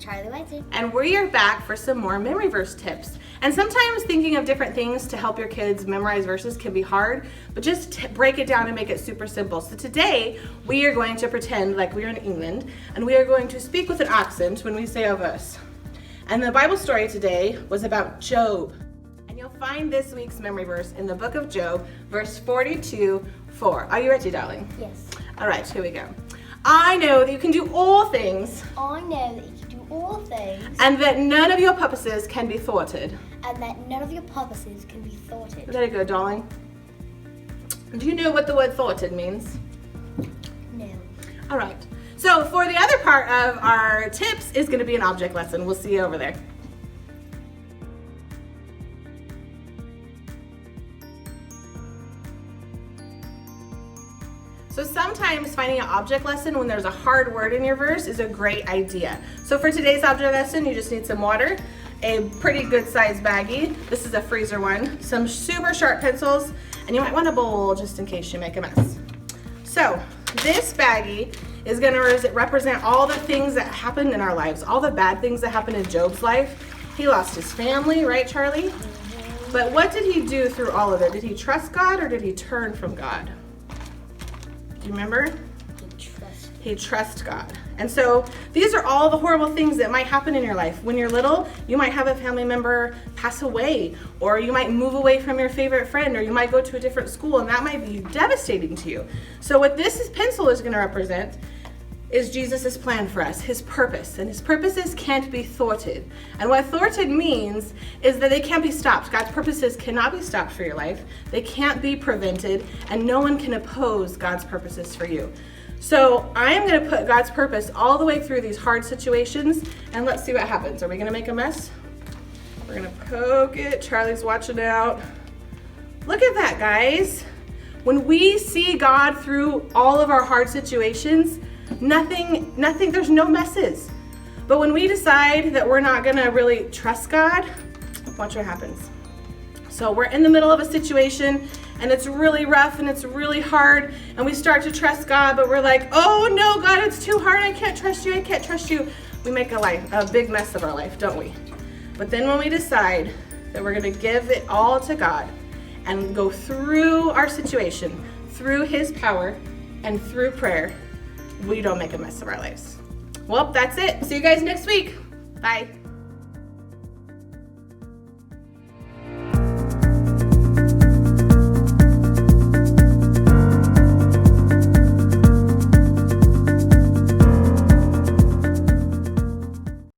Charlie Whiting. And we are back for some more memory verse tips. And sometimes thinking of different things to help your kids memorize verses can be hard, but just break it down and make it super simple. So today, we are going to pretend like we are in England, and we are going to speak with an accent when we say a verse. And the Bible story today was about Job. And you'll find this week's memory verse in the book of Job, verse 42:4. Are you ready, darling? Yes. All right, here we go. I know that you can do all things, I know that you can do all things, and that none of your purposes can be thwarted. and that none of your purposes can be thwarted. Very good, darling. Do you know what the word thwarted means? No. All right. So for the other part of our tips is going to be an object lesson. We'll see you over there. So sometimes finding an object lesson when there's a hard word in your verse is a great idea. So for today's object lesson, you just need some water, a pretty good sized baggie. This is a freezer one, some super sharp pencils, and you might want a bowl just in case you make a mess. So this baggie is going to represent all the things that happened in our lives, all the bad things that happened in Job's life. He lost his family, right, Charlie? But what did he do through all of it? Did he trust God or did he turn from God? Do you remember? He trusts God. And so these are all the horrible things that might happen in your life. When you're little, you might have a family member pass away, or you might move away from your favorite friend, or you might go to a different school, and that might be devastating to you. So what this pencil is going to represent is Jesus' plan for us, his purpose. And his purposes can't be thwarted. And what thwarted means is that they can't be stopped. God's purposes cannot be stopped for your life. They can't be prevented, and no one can oppose God's purposes for you. So I am going to put God's purpose all the way through these hard situations, and let's see what happens. Are we going to make a mess? We're going to poke it. Charlie's watching out. Look at that, guys. When we see God through all of our hard situations, nothing, there's no messes. But when we decide that we're not gonna really trust God, watch what happens. So we're in the middle of a situation and it's really rough and it's really hard, and we start to trust God, but we're like, oh no, God, it's too hard. I can't trust you. I can't trust you. We make a big mess of our life, don't we? But then when we decide that we're gonna give it all to God and go through our situation, through his power and through prayer, we don't make a mess of our lives. Well, that's it. See you guys next week. Bye.